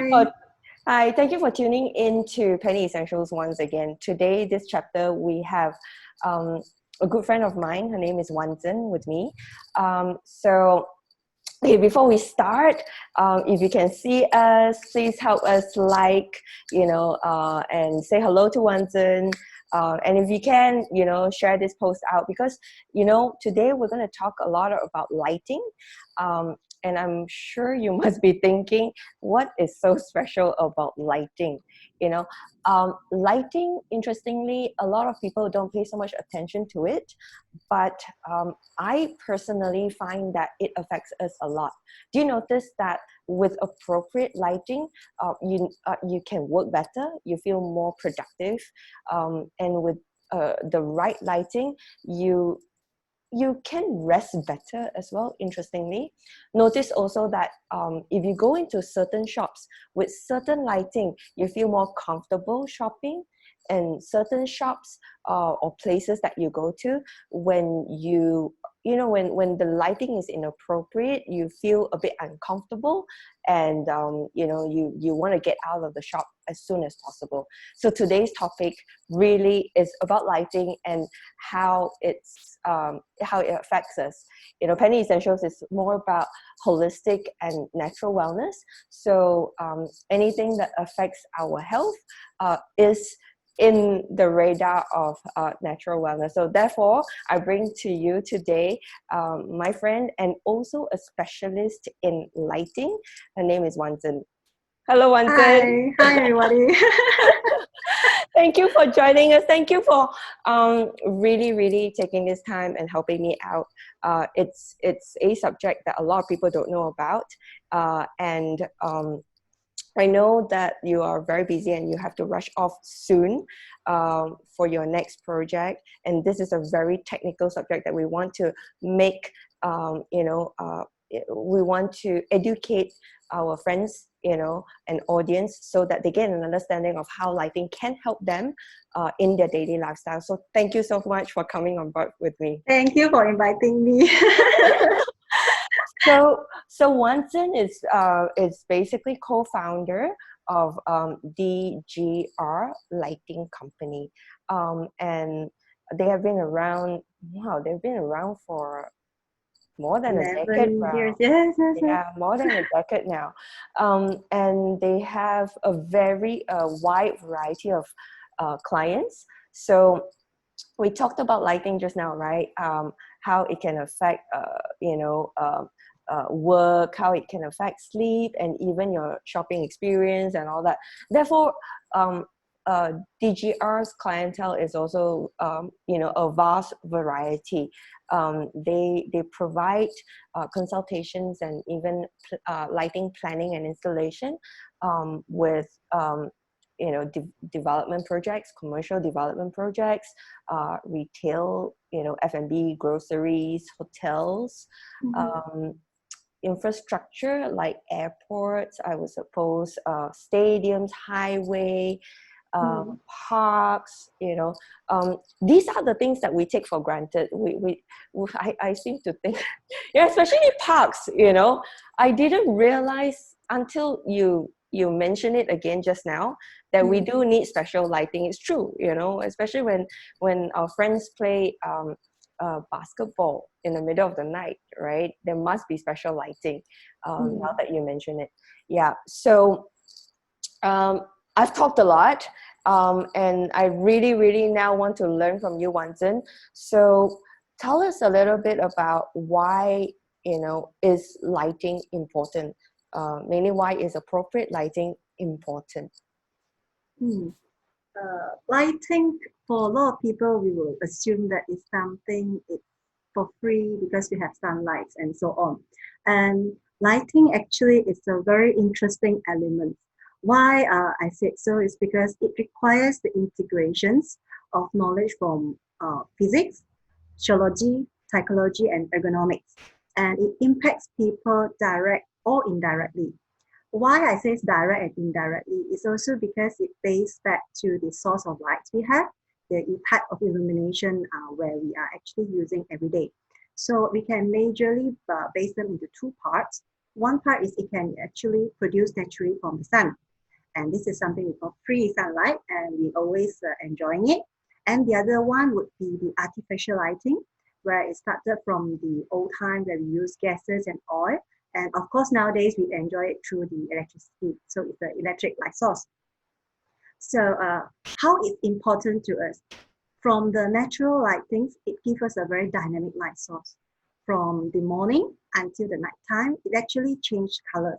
you Hi. for Hi, thank you for tuning in to Penny Essentials once again. Today, this chapter, we have um, a good friend of mine. Her name is Wan Zhen with me. So, okay, before we start, if you can see us, please help us and say hello to Wan Zhen. And if you can, share this post out because, today we're going to talk a lot about lighting. And I'm sure you must be thinking, what is so special about lighting? Lighting, interestingly, a lot of people don't pay so much attention to it, but I personally find that it affects us a lot. Do you notice that with appropriate lighting, you can work better, you feel more productive, and with the right lighting, you can rest better as well, interestingly. Notice also that if you go into certain shops with certain lighting, you feel more comfortable shopping. And certain shops or places that you go to, when when the lighting is inappropriate, you feel a bit uncomfortable, and you want to get out of the shop as soon as possible. So today's topic really is about lighting and how how it affects us. Penny Essentials is more about holistic and natural wellness. So anything that affects our health is in the radar of natural wellness. So therefore, I bring to you today my friend and also a specialist in lighting. Her name is Wan Zhen. Hello, Wan Zhen. Hi, everybody. Thank you for joining us. Thank you for really, really taking this time and helping me out. It's a subject that a lot of people don't know about, and I know that you are very busy and you have to rush off soon for your next project. And this is a very technical subject that we want to make, we want to educate our friends, and audience so that they get an understanding of how lighting can help them in their daily lifestyle. So thank you so much for coming on board with me. Thank you for inviting me. So Wan Zhen is basically co-founder of DGR Lighting Company, and they have been around. Wow, they've been around for more than a decade 11 years. now. Yes. Yeah, more than a decade now, and they have a very wide variety of clients. So we talked about lighting just now, right? How it can affect, work, how it can affect sleep, and even your shopping experience and all that. Therefore, um, DGR's clientele is also, a vast variety. They provide consultations and even lighting planning and installation with development projects, commercial development projects, retail, F&B, groceries, hotels, infrastructure like airports, I would suppose, stadiums, highway, parks. These are the things that we take for granted. I seem to think, yeah, especially parks. I didn't realize until you mentioned it again just now that we do need special lighting. It's true, especially when our friends play basketball in the middle of the night, right? There must be special lighting. Now that you mention it, yeah. So I've talked a lot, and I really, really now want to learn from you, Wan Zhen. So tell us a little bit about why, is lighting important? Mainly, why is appropriate lighting important? Lighting, for a lot of people, we will assume that it's something it's for free because we have sunlight and so on. And lighting actually is a very interesting element. Why I said so is because it requires the integrations of knowledge from physics, sociology, psychology, and ergonomics. And it impacts people direct or indirectly. Why I say it's direct and indirectly is also because it based back to the source of light we have, the type of illumination where we are actually using every day. So we can majorly base them into two parts. One part is it can actually produce naturally from the sun. And this is something we call free sunlight, and we always enjoying it. And the other one would be the artificial lighting, where it started from the old time where we use gases and oil. And of course, nowadays we enjoy it through the electricity. So it's the electric light source. So how it's important to us? From the natural lightings, it gives us a very dynamic light source. From the morning until the night time, it actually changes color.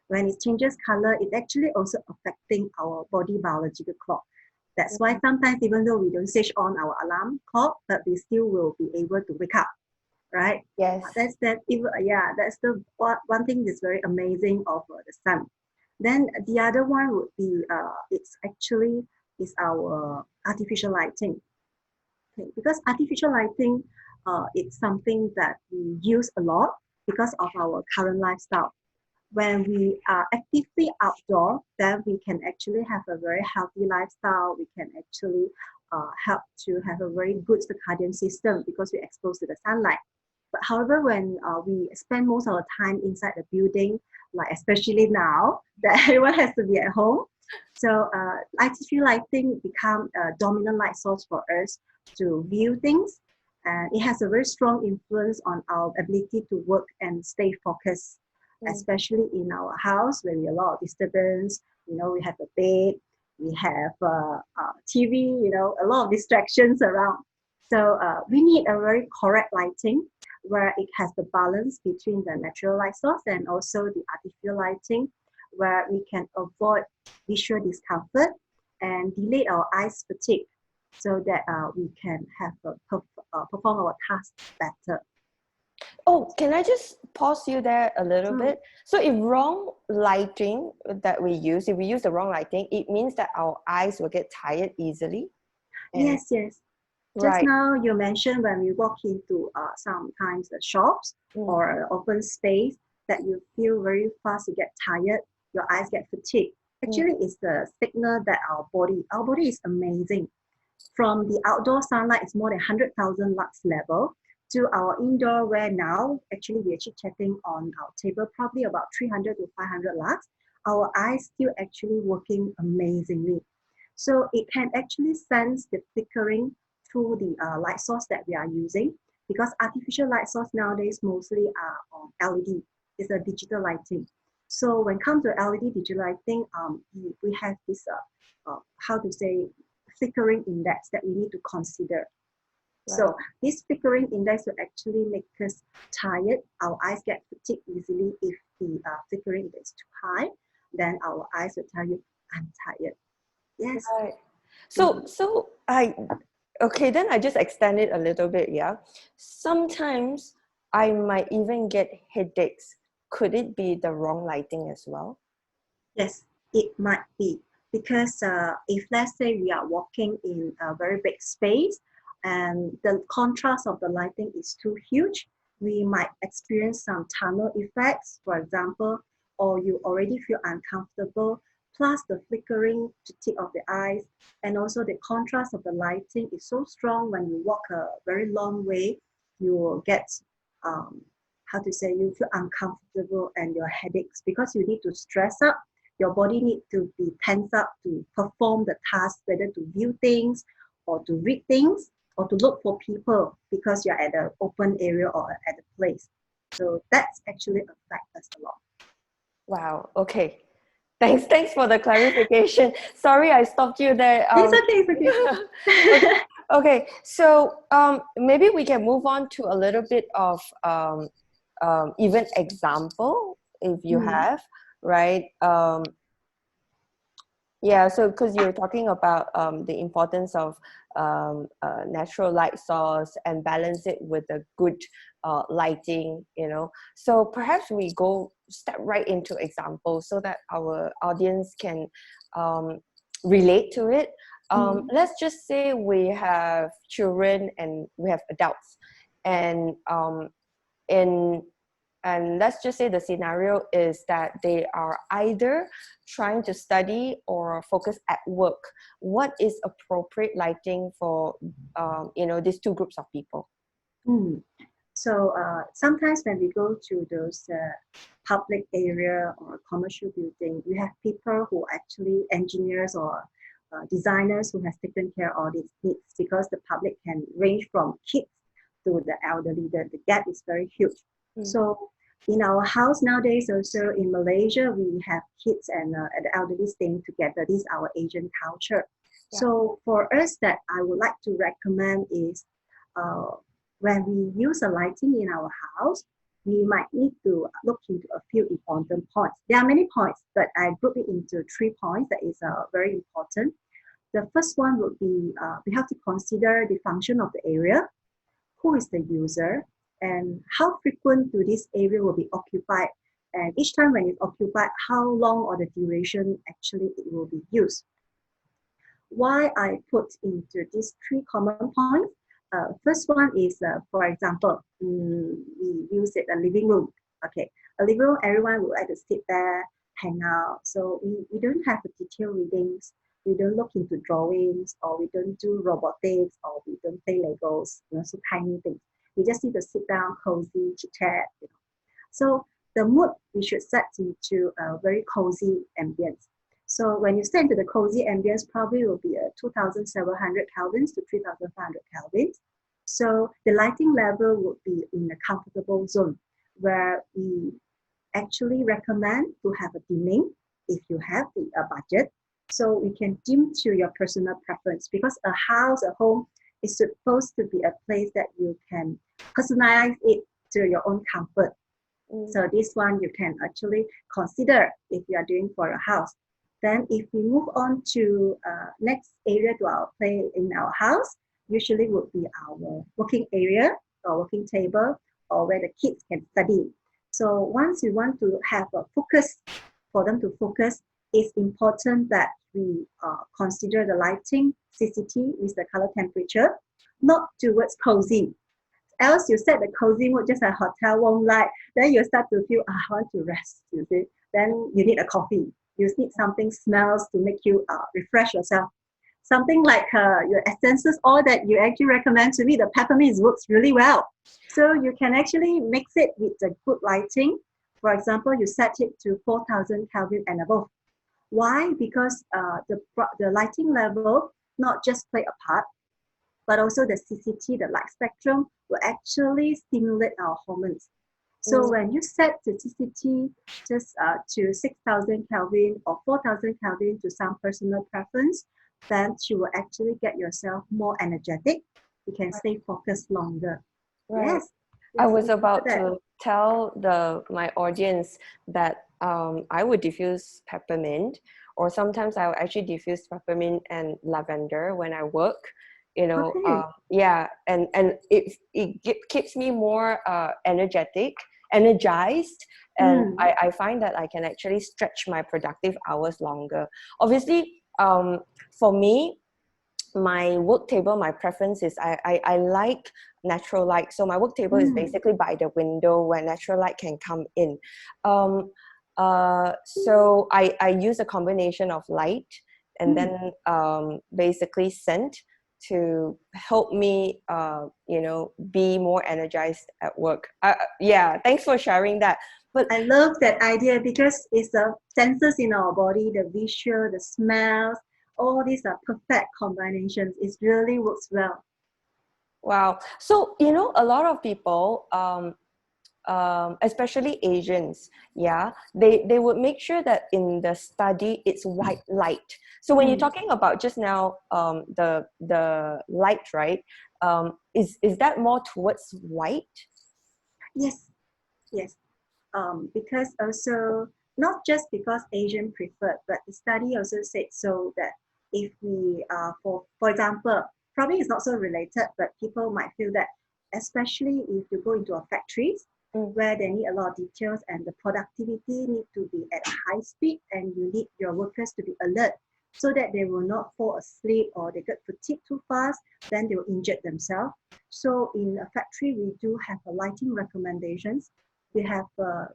When it changes color, it actually also affecting our body biological clock. That's why sometimes even though we don't switch on our alarm clock, but we still will be able to wake up, right? Yes. That's the one thing that's very amazing of the sun. Then the other one would be it's actually is our artificial lighting. Okay, because artificial lighting, it's something that we use a lot because of our current lifestyle. When we are actively outdoor, then we can actually have a very healthy lifestyle. We can actually help to have a very good circadian system because we're exposed to the sunlight. But however, when we spend most of our time inside the building, like especially now that everyone has to be at home, so artificial lighting become a dominant light source for us to view things, and it has a very strong influence on our ability to work and stay focused, especially in our house where we have a lot of disturbance. You know, we have a bed, we have TV, you know, a lot of distractions around. So we need a very correct lighting where it has the balance between the natural light source and also the artificial lighting, where we can avoid visual discomfort and delay our eyes fatigue so that we can have perform our tasks better. Oh, can I just pause you there a little bit? So if wrong lighting that we use, if we use the wrong lighting, it means that our eyes will get tired easily. Yes. Just Right. now you mentioned when we walk into sometimes the shops or open space that you feel very fast, you get tired, your eyes get fatigued. Actually, it's the signal that our body is amazing. From the outdoor sunlight, it's more than 100,000 lux level to our indoor where now, actually we're chatting on our table, probably about 300 to 500 lux. Our eyes still actually working amazingly. So it can actually sense the flickering through the light source that we are using, because artificial light source nowadays mostly are on LED. It's a digital lighting. So when it comes to LED digital lighting, we have this how to say flickering index that we need to consider. Right. So this flickering index will actually make us tired. Our eyes get fatigued easily. If the flickering index is too high, then our eyes will tell you, I'm tired. Yes. Right. So okay, then I just extend it a little bit, yeah. Sometimes I might even get headaches. Could it be the wrong lighting as well? Yes, it might be. Because if let's say we are walking in a very big space and the contrast of the lighting is too huge, we might experience some tunnel effects, for example, or you already feel uncomfortable, plus the flickering fatigue of the eyes, and also the contrast of the lighting is so strong when you walk a very long way, you will get how to say, you feel uncomfortable and your headaches because you need to stress up. Your body needs to be tense up to perform the task, whether to view things or to read things or to look for people because you're at an open area or at a place. So that's actually affect us a lot. Wow. Okay. Thanks for the clarification. Sorry, I stopped you there. It's okay. Okay. So maybe we can move on to a little bit of even example if you have, right? Yeah, so because you're talking about the importance of natural light source and balance it with a good lighting, you know. So perhaps we go step right into examples so that our audience can relate to it. Let's just say we have children and we have adults, and in and let's just say the scenario is that they are either trying to study or focus at work. What is appropriate lighting for these two groups of people? So sometimes when we go to those public area or commercial building, we have people who actually engineers or designers who has taken care of all these needs, because the public can range from kids to the elderly. The gap is very huge. So in our house nowadays, also in Malaysia, we have kids and the elderly staying together. This is our Asian culture. Yeah. So for us, that I would like to recommend is uh, when we use a lighting in our house, we might need to look into a few important points. There are many points, but I group it into 3 points that is very important. The first one would be we have to consider the function of the area, who is the user, and how frequent to this area will be occupied. And each time when it's occupied, how long or the duration actually it will be used. Why I put into these 3 common points. First one is, for example, we use it a living room. Okay, a living room, everyone would like to sit there, hang out. So we don't have a detailed readings. We don't look into drawings, or we don't do robotics, or we don't play Legos, so tiny things. We just need to sit down, cozy, chit chat. So the mood we should set into a very cozy ambience. So when you step into the cozy ambience, probably will be a 2,700 kelvins to 3,500 kelvins. So the lighting level would be in a comfortable zone, where we actually recommend to have a dimming if you have a budget. So we can dim to your personal preference, because a house, a home is supposed to be a place that you can personalize it to your own comfort. So this one you can actually consider if you are doing for a house. Then if we move on to next area to our play in our house, usually would be our working area or working table, or where the kids can study. So once you want to have a focus, for them to focus, it's important that we consider the lighting, CCT, with the color temperature, not towards cozy. Else you set the cozy mood, just a hotel warm light, then you start to feel, I want to rest, you see. Then you need a coffee. You need something smells to make you refresh yourself. Something like your essences, all that you actually recommend to me, the peppermint works really well. So you can actually mix it with the good lighting. For example, you set it to 4,000 Kelvin and above. Why? Because the lighting level not just play a part, but also the CCT, the light spectrum, will actually stimulate our hormones. So when you set the CCT just to 6,000 Kelvin or 4,000 Kelvin to some personal preference, then you will actually get yourself more energetic. You can stay focused longer. Right. Yes. I was about to tell my audience that I would diffuse peppermint, or sometimes I will actually diffuse peppermint and lavender when I work. Okay. Yeah, and it keeps me more energized, and I find that I can actually stretch my productive hours longer. Obviously, for me, my work table, my preference is I like natural light. So my work table is basically by the window where natural light can come in. So I use a combination of light and then basically scent to help me be more energized at work. Yeah, thanks for sharing that. But I love that idea, because it's the senses in our body, the visual, the smells, all these are perfect combinations. It really works well. wow. So, a lot of people, especially Asians, yeah, they would make sure that in the study it's white light. So when you're talking about just now, the light, right? Is that more towards white? Yes, yes. Because also, not just because Asian preferred, but the study also said so that if we, for example, probably it's not so related, but people might feel that, especially if you go into a factories where they need a lot of details and the productivity need to be at a high speed, and you need your workers to be alert so that they will not fall asleep or they get fatigued too fast, then they will injure themselves. So in a factory, we do have a lighting recommendations. We have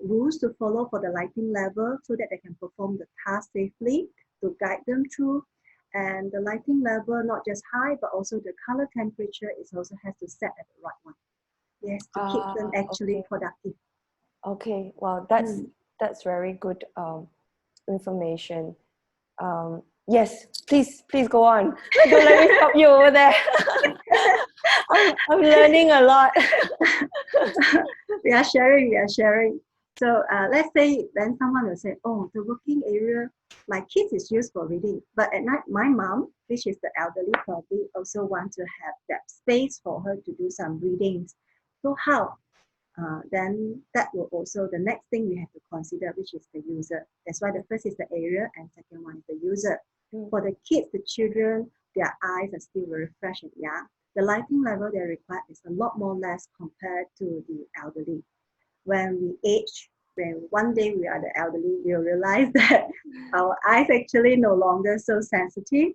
rules to follow for the lighting level so that they can perform the task safely, to guide them through. And the lighting level, not just high, but also the color temperature is also has to set at the right one. Yes, to keep them actually Okay. productive. Okay. Well, Mm. that's very good information. Yes, please go on. Don't let me stop you over there. I'm learning a lot. We are sharing, we are sharing. So let's say then someone will say, oh, the working area, my kids is used for reading. But at night, my mom, which is the elderly, probably also want to have that space for her to do some readings. So how? Then that will also, the next thing we have to consider, which is the user. That's why the first is the area and second one is the user. For the kids, the children, their eyes are still very fresh and young. The lighting level they require is a lot more less compared to the elderly. When we age, when one day we are the elderly, we'll realize that our eyes actually no longer so sensitive,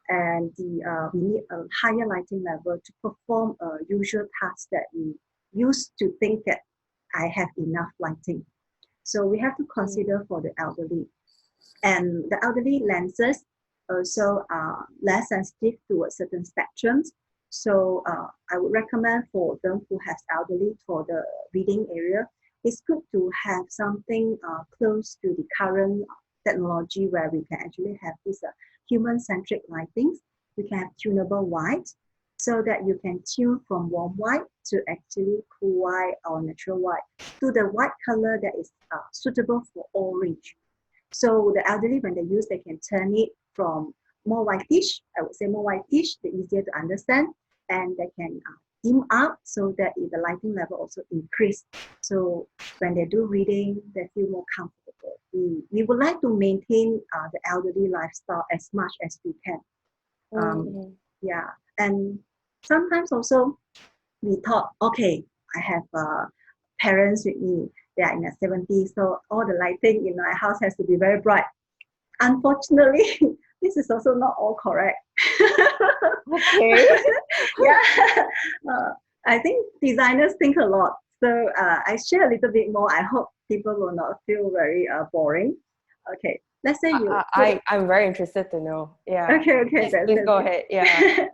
and we need a higher lighting level to perform a usual task that we used to think that I have enough lighting. So we have to consider for the elderly. And the elderly lenses also are less sensitive towards certain spectrums. So I would recommend for them who has elderly for the reading area, it's good to have something close to the current technology where we can actually have this human-centric lighting. We can have tunable white so that you can tune from warm white to actually cool white or natural white to the white color that is suitable for all range. So the elderly, when they use, they can turn it from more whitish, I would say more whitish, the easier to understand, and they can dim up so that the lighting level also increase. So when they do reading, they feel more comfortable. We would like to maintain the elderly lifestyle as much as we can. Yeah, and sometimes also we thought, okay, I have parents with me. They are in their 70s, so all the lighting in my house has to be very bright. Unfortunately, this is also not all correct. Okay. Yeah, uh, I think designers think a lot. So I share a little bit more. I hope people will not feel very boring. Okay, let's say you put. I'm very interested to know. Yeah. Okay, Please go ahead. Yeah.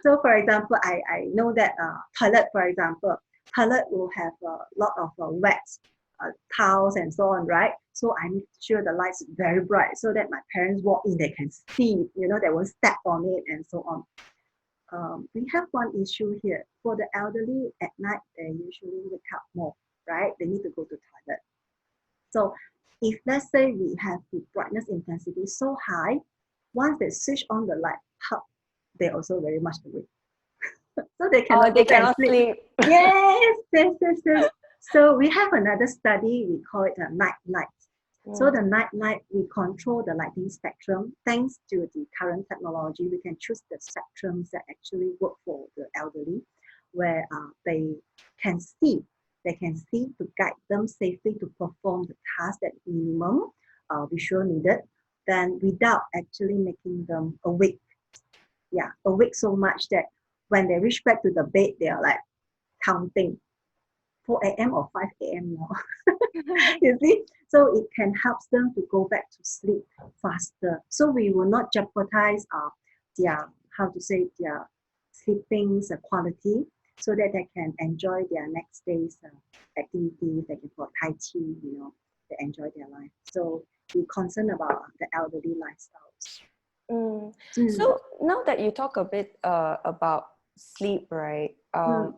So for example, I know that toilet, for example, toilet will have a lot of wet tiles and so on, right? So I make sure the lights is very bright so that my parents walk in, they can see, they won't step on it and so on. We have one issue here. For the elderly, at night, they usually wake up more, right? They need to go to toilet. So if let's say we have the brightness intensity so high, once they switch on the light, they also very much awake. So they cannot They go back and cannot sleep. sleep. Yes. So we have another study, we call it a night light. So the night light, we control the lighting spectrum. Thanks to the current technology, we can choose the spectrums that actually work for the elderly, where they can see. They can see to guide them safely to perform the task at minimum visual needed, then without actually making them awake. Yeah, awake so much that when they reach back to the bed, they are like counting 4 a.m. or 5 a.m. now. You see, so it can help them to go back to sleep faster. So we will not jeopardize their their sleeping quality, so that they can enjoy their next day's activities. They can for Tai Chi, they enjoy their life. So be concerned about the elderly lifestyles. So now that you talk a bit about sleep, right? Mm.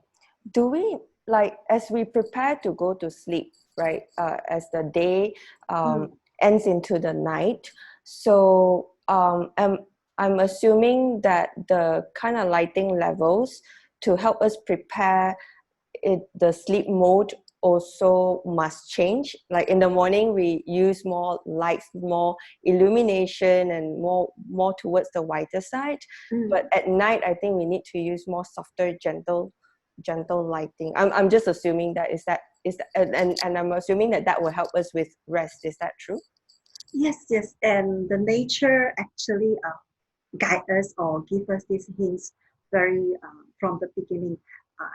Do we, like, as we prepare to go to sleep, right? As the day ends into the night, so I'm assuming that the kind of lighting levels to help us prepare the sleep mode also must change. Like in the morning we use more lights, more illumination, and more towards the whiter side, but at night I think we need to use more softer, gentle lighting. I'm just assuming that is that and I'm assuming that will help us with rest. Is that true? Yes, and the nature actually guide us or give us these hints very from the beginning.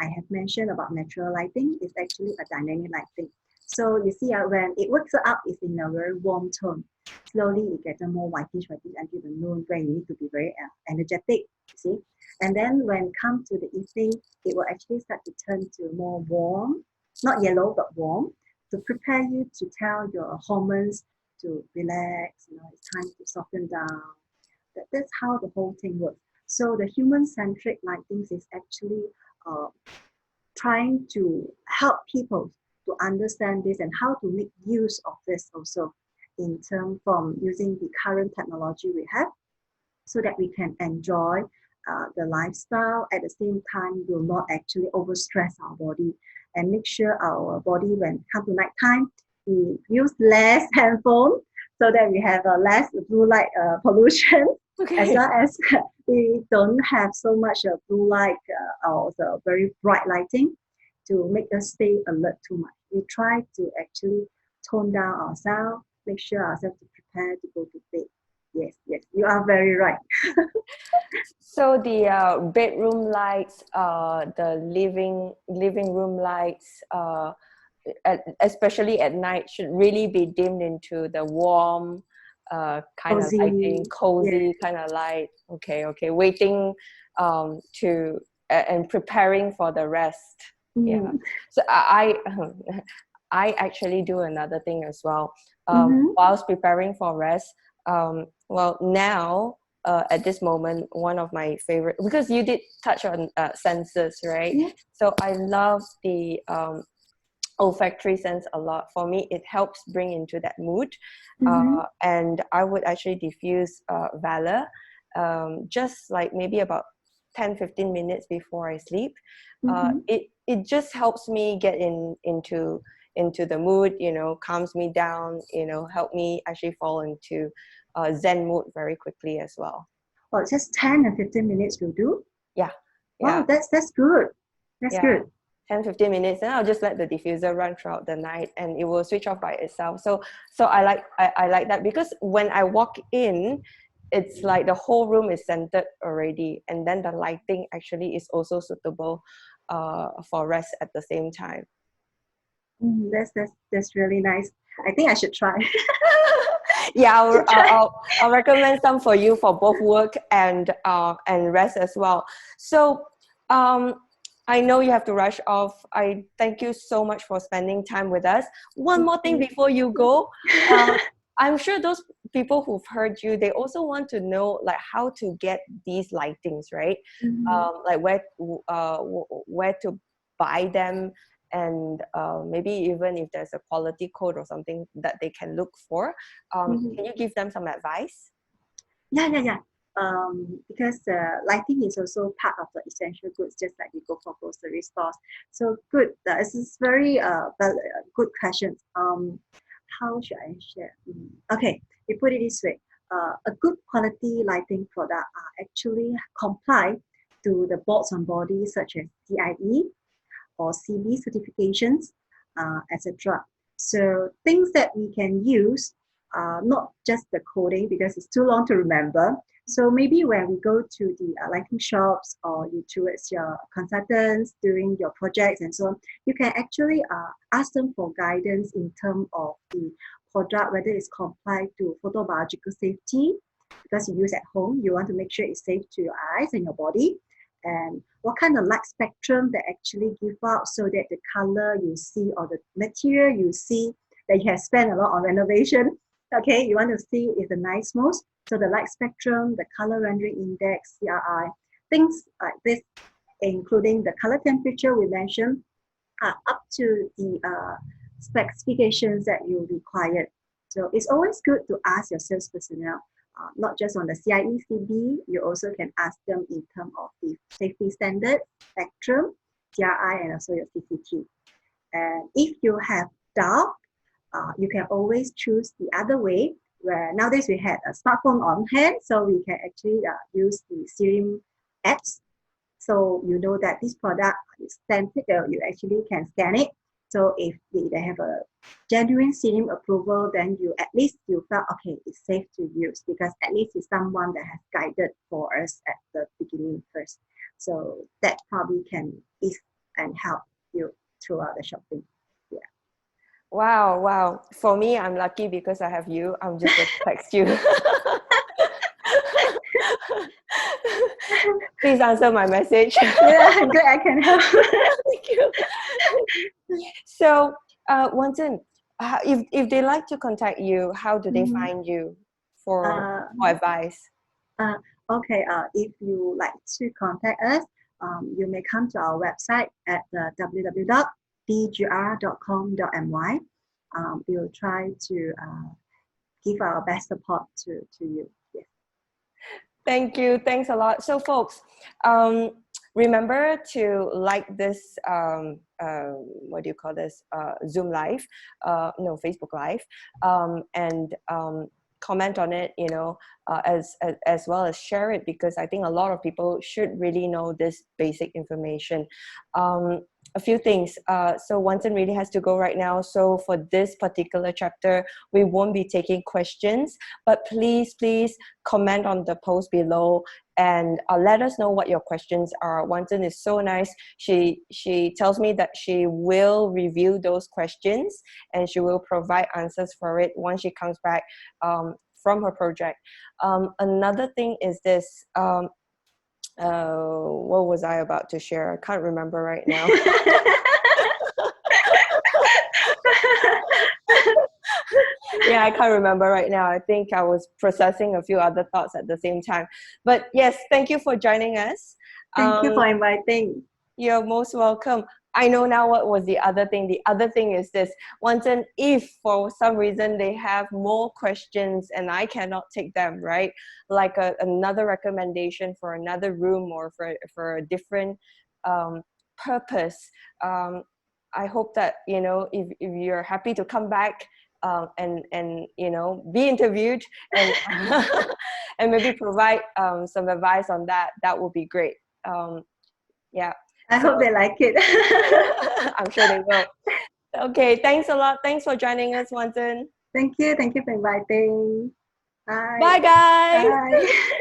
I have mentioned about natural lighting. It's actually a dynamic lighting. So you see, when it works up, it's in a very warm tone. Slowly, it gets a more whitish until the noon, where you need to be very energetic. You see, And then when come to the evening, it will actually start to turn to more warm, not yellow, but warm, to prepare you to tell your hormones to relax, it's time to soften down. That's how the whole thing works. So the human-centric lighting is actually uh, trying to help people to understand this and how to make use of this also in terms from using the current technology we have so that we can enjoy the lifestyle at the same time will not actually overstress our body and make sure our body when come to night time we use less handphone so that we have less blue light pollution as well as we don't have so much blue light or the very bright lighting to make us stay alert too much. We try to actually tone down ourselves, make sure ourselves to prepare to go to bed. Yes, you are very right. So the bedroom lights, the living room lights, especially at night, should really be dimmed into the warm kind of Cozy, lighting, cozy yeah. kind of light. Okay, waiting to and preparing for the rest. Yeah. Mm. So I actually do another thing as well. Mm-hmm. Whilst preparing for rest, well now at this moment, one of my favorite, because you did touch on senses, right? Yeah. So I love the olfactory sense a lot. For me, it helps bring into that mood. Mm-hmm. And I would actually diffuse Valor just like maybe about 10-15 minutes before I sleep. Mm-hmm. It just helps me get into the mood, calms me down, help me actually fall into Zen mode very quickly as well. Or just 10 and 15 minutes will do. Yeah, Wow, yeah, that's good. That's yeah. good. 10-15 minutes, and I'll just let the diffuser run throughout the night and it will switch off by itself. So I like that, because when I walk in, it's like the whole room is centered already, and then the lighting actually is also suitable for rest at the same time. That's really nice. I think I should try. Yeah, Should try. I'll recommend some for you for both work and rest as well. So um, I know you have to rush off. I thank you so much for spending time with us. One more thing before you go, uh, I'm sure those people who've heard you, they also want to know like how to get these lightings, right? Mhm. Like where to buy them, and maybe even if there's a quality code or something that they can look for. Mhm. Can you give them some advice? Yeah. Because lighting is also part of the essential goods, just like you go for grocery stores. So good. This is very good questions. How should I share? Okay, we put it this way. A good quality lighting product are actually comply to the boards on body such as CIE or CB certifications, etc. So things that we can use, not just the coding because it's too long to remember. So maybe when we go to the lighting shops or you towards your consultants during your projects and so on, you can actually ask them for guidance in terms of the product, whether it's compliant to photobiological safety, because you use at home, you want to make sure it's safe to your eyes and your body, and what kind of light spectrum they actually give out so that the color you see or the material you see that you have spent a lot on renovation, okay, you want to see is the nice most. So the light spectrum, the color rendering index, CRI, things like this, including the color temperature we mentioned, are up to the specifications that you require. So it's always good to ask your sales personnel, not just on the CIE CB, you also can ask them in terms of the safety standard, spectrum, GRI, and also your CCT. And if you have doubt, you can always choose the other way, where nowadays we had a smartphone on hand, so we can actually use the Serum apps. So you know that this product is scented, you actually can scan it. So if they have a genuine CM approval, then you at least you felt okay, it's safe to use because at least it's someone that has guided for us at the beginning first. So that probably can ease and help you throughout the shopping. Yeah. Wow. For me, I'm lucky because I have you. I'm just going to text you. Please answer my message. Yeah, good. I can help. Thank you. So, Wan Zhen, if they like to contact you, how do they Mhm. find you for Uh, advice? uh, okay. If you like to contact us, you may come to our website at www.dgr.com.my. We'll try to give our best support to you. Yes. Thank you. Thanks a lot. So, folks, remember to like this, what do you call this? Zoom Live, no, Facebook Live, and comment on it, as well as share it, because I think a lot of people should really know this basic information. A few things. So Wan Zhen really has to go right now. So for this particular chapter, we won't be taking questions, but please comment on the post below and let us know what your questions are. Wan Zhen is so nice. She tells me that she will review those questions and she will provide answers for it once she comes back from her project. Another thing is this. What was I about to share? I can't remember right now. Yeah, I can't remember right now. I think I was processing a few other thoughts at the same time. But yes, thank you for joining us. Thank you for inviting. You're most welcome. I know now what was the other thing. The other thing is this. Wan Zhen, if for some reason they have more questions and I cannot take them, right? Like another recommendation for another room or for a different purpose. I hope that, if you're happy to come back and be interviewed and and maybe provide some advice on that, that would be great. Yeah. I So hope they like it. I'm sure they will. Okay, thanks a lot. Thanks for joining us, Wan Zhen. Thank you. Thank you for inviting. Bye. Bye, guys. Bye.